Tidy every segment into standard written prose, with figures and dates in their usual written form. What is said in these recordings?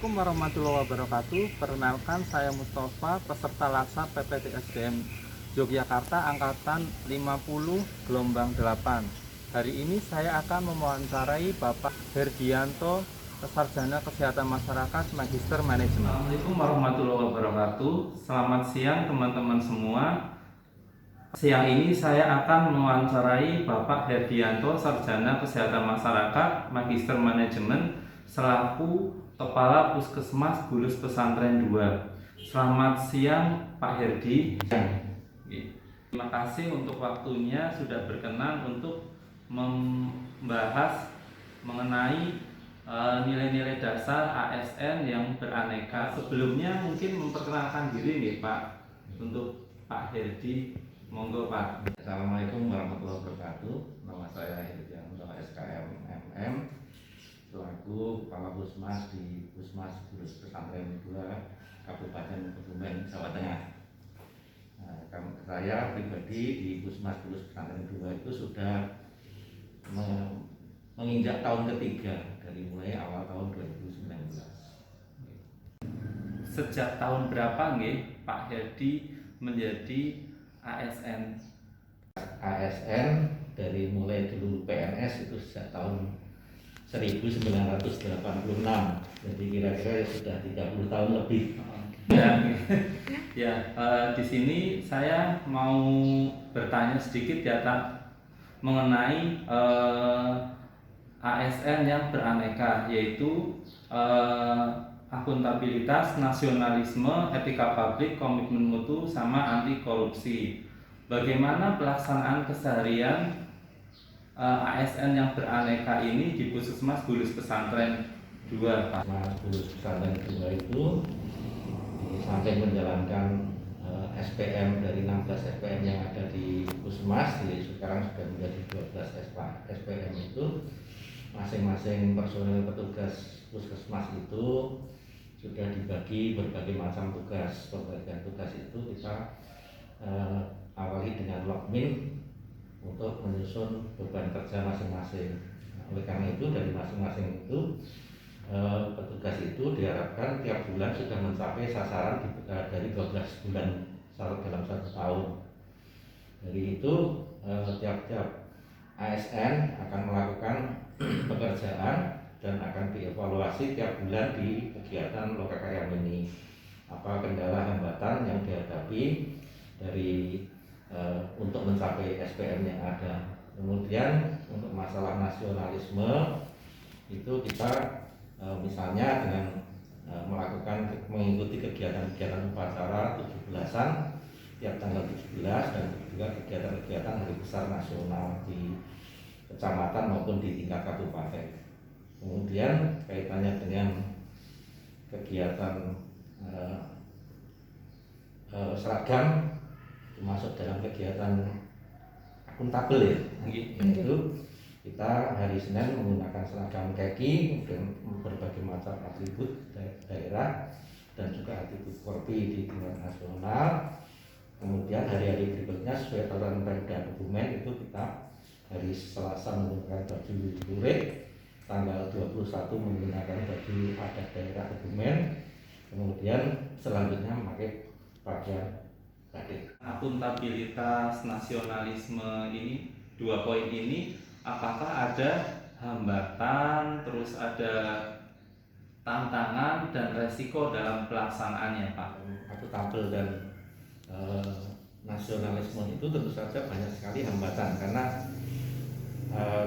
Assalamualaikum warahmatullahi wabarakatuh. Perkenalkan, saya Mustafa, peserta laksa PPDSDM Yogyakarta Angkatan 50 gelombang 8. Hari ini saya akan mewawancarai Bapak Herdianto, Sarjana Kesehatan Masyarakat, Magister Manajemen. Assalamualaikum warahmatullahi wabarakatuh. Selamat siang teman-teman semua. Siang ini saya akan mewawancarai Bapak Herdianto, Sarjana Kesehatan Masyarakat, Magister Manajemen, selaku Kepala Puskesmas Bulus Pesantren 2. Selamat siang Pak Herdi. Terima kasih untuk waktunya sudah berkenan untuk membahas mengenai nilai-nilai dasar ASN yang beraneka. Sebelumnya mungkin memperkenalkan diri nih Pak, untuk Pak Herdi. Monggo Pak. Assalamualaikum warahmatullahi wabarakatuh. Nama saya Herdianto SKM MM, selaku Kepala Puskesmas di Puskesmas Bulus Pesantren 2 Kabupaten Kebumen, Jawa Tengah. Saya pribadi di Puskesmas Bulus Pesantren 2 itu sudah menginjak tahun ketiga dari mulai awal tahun 2019. Sejak tahun berapa nggih Pak Herdi menjadi ASN? ASN dari mulai dulu PNS itu sejak tahun 1986, jadi kira-kira sudah 30 tahun lebih. Di sini saya mau bertanya sedikit ya mengenai ASN yang beraneka, yaitu akuntabilitas, nasionalisme, etika publik, komitmen mutu, sama anti korupsi. Bagaimana pelaksanaan keseharian ASN yang beraneka ini di Puskesmas Bulus Pesantren 2, Pak? Puskesmas Bulus Pesantren 2 itu di samping menjalankan SPM dari 16 SPM yang ada di Puskesmas, jadi sekarang sudah menjadi 12 SPM itu, masing-masing personil petugas Puskesmas itu sudah dibagi berbagai macam tugas. Pembagian tugas itu kita awali dengan logmin untuk menyusun beban kerja masing-masing. Oleh karena itu dari masing-masing itu petugas itu diharapkan tiap bulan sudah mencapai sasaran dari 12 bulan dalam 1 tahun. Dari itu tiap-tiap ASN akan melakukan pekerjaan dan akan dievaluasi tiap bulan di kegiatan LKKM ini. Apa kendala hambatan yang dihadapi dari untuk mencapai SPM yang ada. Kemudian untuk masalah nasionalisme itu kita misalnya dengan mengikuti kegiatan-kegiatan upacara 17-an tiap tanggal 17 dan juga kegiatan-kegiatan hari besar nasional di kecamatan maupun di tingkat kabupaten. Kemudian kaitannya dengan kegiatan seragam termasuk dalam kegiatan akuntabel ya, yaitu kita hari Senin menggunakan seragam kaki dengan berbagai macam atribut daerah dan juga atribut Korpi di tingkat nasional. Kemudian hari-hari berikutnya sesuai aturan Pemda Kebumen itu kita hari Selasa menggunakan baju lurik, tanggal 21 menggunakan baju adat daerah Kebumen, kemudian selanjutnya memakai pakaian batik. Akuntabilitas, nasionalisme ini, 2 poin ini, apakah ada hambatan, terus ada tantangan dan resiko dalam pelaksanaannya, Pak? Akuntabel dan nasionalisme itu tentu saja banyak sekali hambatan karena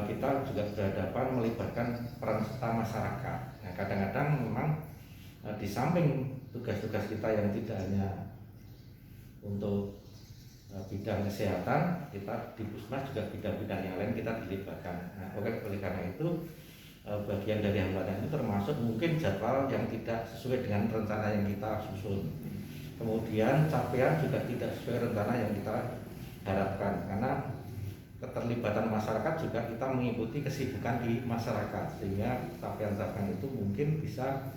kita juga berhadapan melibatkan peran serta masyarakat. Nah, kadang-kadang memang di samping tugas-tugas kita yang tidak hanya untuk bidang kesehatan, kita di Puskesmas juga bidang-bidang yang lain kita dilibatkan. Nah, oleh karena itu bagian dari hambatan itu termasuk mungkin jadwal yang tidak sesuai dengan rencana yang kita susun. Kemudian capaian juga tidak sesuai rencana yang kita harapkan karena keterlibatan masyarakat juga kita mengikuti kesibukan di masyarakat sehingga capaian-capaian itu mungkin bisa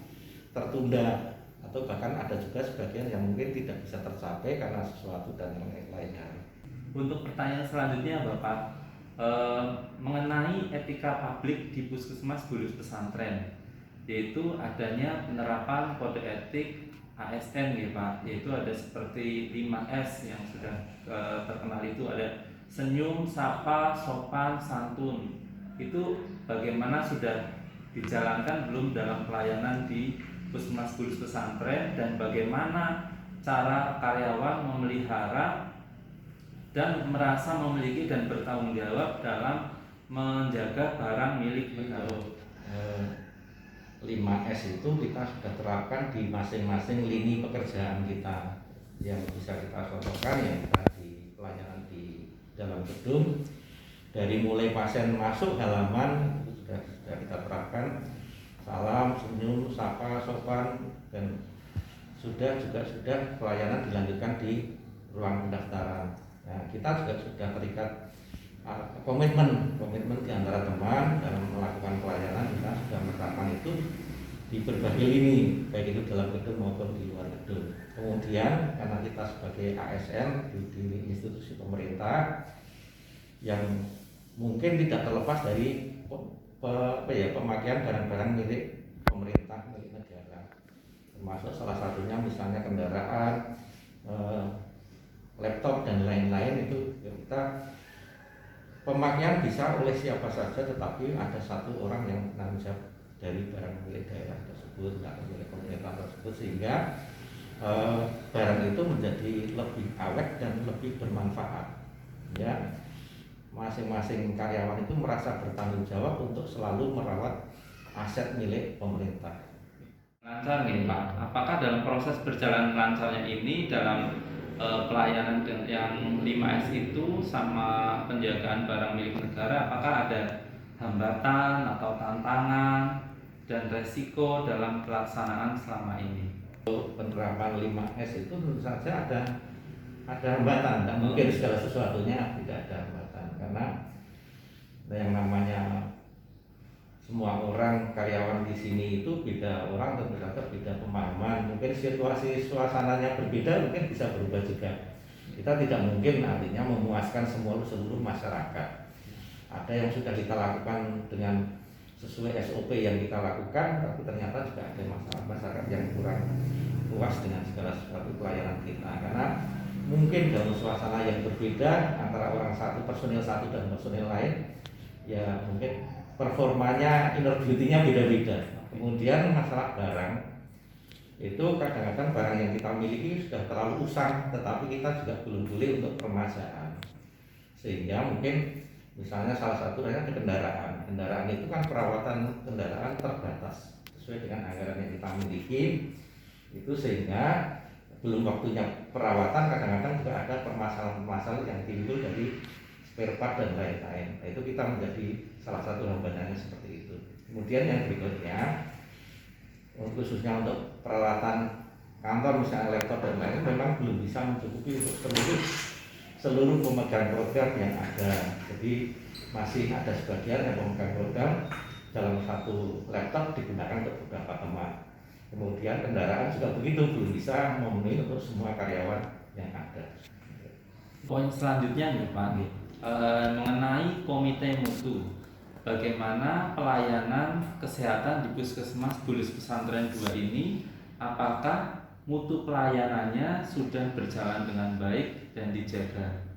tertunda atau bahkan ada juga sebagian yang mungkin tidak bisa tercapai karena sesuatu dan yang lainnya. Untuk pertanyaan selanjutnya Bapak, mengenai etika publik di Puskesmas Bulus Pesantren, yaitu adanya penerapan kode etik ASN ya Pak, yaitu ada seperti 5S yang sudah terkenal, itu ada senyum, sapa, sopan, santun. Itu bagaimana sudah dijalankan belum dalam pelayanan di Puskesmas Bulus Pesantren, dan bagaimana cara karyawan memelihara dan merasa memiliki dan bertanggung jawab dalam menjaga barang milik negara. 5S itu kita sudah terapkan di masing-masing lini pekerjaan kita. Yang bisa kita contohkan yang tadi pelayanan di dalam gedung, dari mulai pasien masuk halaman itu sudah kita terapkan salam, senyum, sapa, sopan, dan sudah pelayanan dilanjutkan di ruang pendaftaran. Nah, kita juga sudah terikat komitmen di antara teman dalam melakukan pelayanan. Kita sudah menetapkan itu di berbagai lini, baik itu dalam gedung maupun di luar gedung. Kemudian karena kita sebagai ASN di institusi pemerintah yang mungkin tidak terlepas dari pemakaian barang-barang milik pemerintah, milik negara, termasuk salah satunya misalnya kendaraan, laptop dan lain-lain. Itu ya, kita pemakaian bisa oleh siapa saja, tetapi ada satu orang yang menanggung jawab dari barang milik daerah tersebut atau milik pemerintah tersebut, sehingga barang itu menjadi lebih awet dan lebih bermanfaat. Ya, masing-masing karyawan itu merasa bertanggung jawab untuk selalu merawat aset milik pemerintah. Lancar nih Pak, apakah dalam proses berjalan lancarnya ini dalam pelayanan yang 5S itu sama penjagaan barang milik negara, apakah ada hambatan atau tantangan dan resiko dalam pelaksanaan selama ini? Penerapan 5S itu tentu saja ada hambatan, tidak mungkin segala sesuatunya tidak ada hambatan, karena yang namanya semua orang karyawan di sini itu beda orang, tentu saja beda pemahaman, mungkin situasi suasananya berbeda, mungkin bisa berubah juga. Kita tidak mungkin artinya memuaskan seluruh masyarakat. Ada yang sudah kita lakukan dengan sesuai SOP yang kita lakukan, tapi ternyata juga ada masyarakat yang kurang puas dengan segala sesuatu pelayanan kita, karena mungkin dalam suasana yang berbeda antara personil satu dan personil lain, ya mungkin performanya, inner beauty-nya beda-beda. Kemudian masalah barang, itu kadang-kadang barang yang kita miliki sudah terlalu usang, tetapi kita juga belum boleh untuk permasalahan, sehingga mungkin misalnya salah satu ada kendaraan itu kan perawatan kendaraan terbatas sesuai dengan anggaran yang kita miliki itu, sehingga belum waktunya perawatan, kadang-kadang juga ada permasalahan yang timbul dari spare part dan lain-lain. Nah, itu kita menjadi salah satu hambatannya seperti itu. Kemudian yang berikutnya, khususnya untuk peralatan kantor misalnya laptop dan lain-lain, memang belum bisa mencukupi untuk seluruh pemegang program yang ada. Jadi masih ada sebagian yang pemegang program dalam satu laptop digunakan untuk beberapa teman. Kemudian kendaraan juga begitu, belum bisa memenuhi untuk semua karyawan yang ada. Poin selanjutnya nih Pak, mengenai komite mutu, bagaimana pelayanan kesehatan di Puskesmas Bulus Pesantren 2 ini, apakah mutu pelayanannya sudah berjalan dengan baik dan dijaga?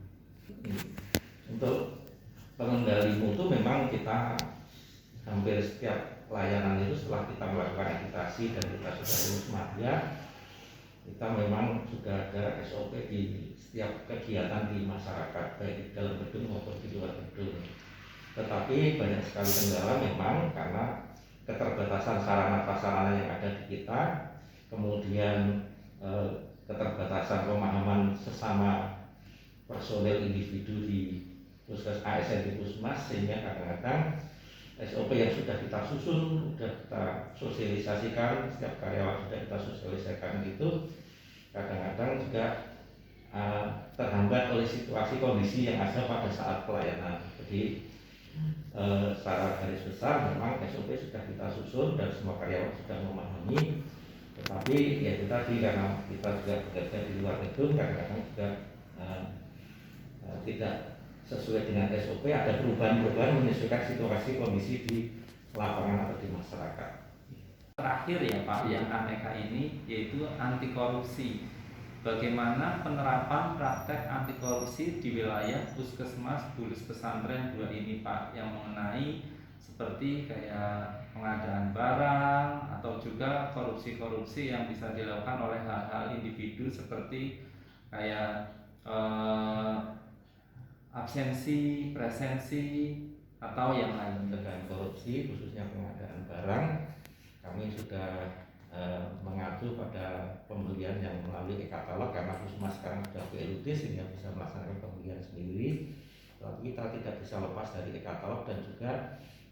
Untuk pengendali mutu memang kita hampir setiap pelayanan itu setelah kita melakukan edukasi dan kita sudah lulus media, kita memang sudah ada SOP di setiap kegiatan di masyarakat, baik di dalam gedung maupun di luar gedung. Tetapi banyak sekali kendala memang karena keterbatasan sarana prasarana yang ada di kita, kemudian keterbatasan pemahaman sesama personel individu di Puskes ASN di Puskesmas, sehingga kadang-kadang SOP yang sudah kita susun, sudah kita sosialisasikan, setiap karyawan sudah kita sosialisasikan itu kadang-kadang juga terhambat oleh situasi kondisi yang ada pada saat pelayanan. Jadi secara garis besar memang SOP sudah kita susun dan semua karyawan sudah memahami, tetapi ya itu tadi karena kita juga bekerja di luar gedung, kadang-kadang juga tidak sesuai dengan SOP, ada perubahan-perubahan menyesuaikan situasi kondisi di lapangan atau di masyarakat. Terakhir ya Pak, yang aneka ini yaitu anti korupsi. Bagaimana penerapan praktek anti korupsi di wilayah Puskesmas Bulus Pesantren 2 ini Pak, yang mengenai seperti kayak pengadaan barang atau juga korupsi-korupsi yang bisa dilakukan oleh hal-hal individu seperti kayak absensi, presensi, atau yang lain. Pencegahan korupsi khususnya pengadaan barang, kami sudah mengacu pada pembelian yang melalui e-katalog karena Puskesmas sekarang sudah BLUT sehingga bisa melaksanakan pembelian sendiri. Tapi kita tidak bisa lepas dari e-katalog dan juga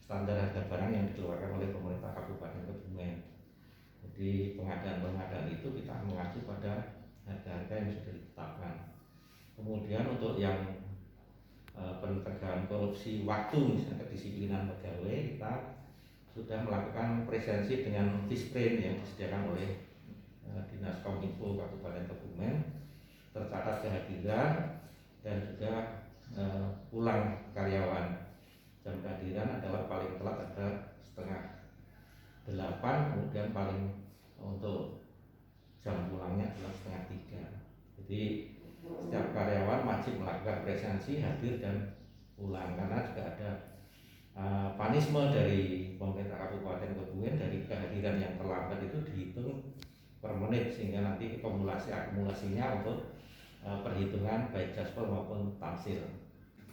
standar harga barang yang dikeluarkan oleh pemerintah Kabupaten Kebumen. Jadi pengadaan itu kita mengacu pada harga-harga yang sudah ditetapkan. Kemudian untuk yang pencegahan korupsi waktu, misalnya kedisiplinan pegawai, kita sudah melakukan presensi dengan Fisprint yang disediakan oleh Dinas Kominfo Kabupaten Kebumen, tercatat kehadiran dan juga pulang karyawan. Jam kehadiran adalah paling telat ada 7:30, kemudian paling untuk jam pulangnya adalah 2:30. Jadi setiap karyawan wajib melakukan presensi, hadir dan pulang, karena juga ada panisme dari pemerintah Kabupaten Kebumen. Dari kehadiran yang terlambat itu dihitung per menit sehingga nanti akumulasinya untuk perhitungan baik jaspol maupun tamsil.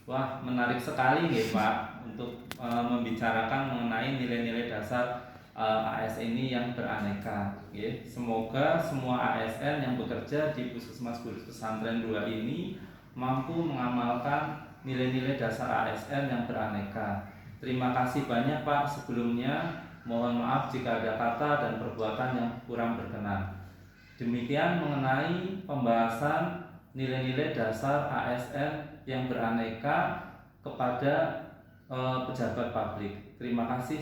Wah, menarik sekali ya Pak untuk membicarakan mengenai nilai-nilai dasar ASN ini yang beraneka. Ya. Semoga semua ASN yang bekerja di Puskesmas Bulus Pesantren 2 ini mampu mengamalkan nilai-nilai dasar ASN yang beraneka. Terima kasih banyak Pak sebelumnya. Mohon maaf jika ada kata dan perbuatan yang kurang berkenan. Demikian mengenai pembahasan nilai-nilai dasar ASN yang beraneka kepada pejabat publik. Terima kasih.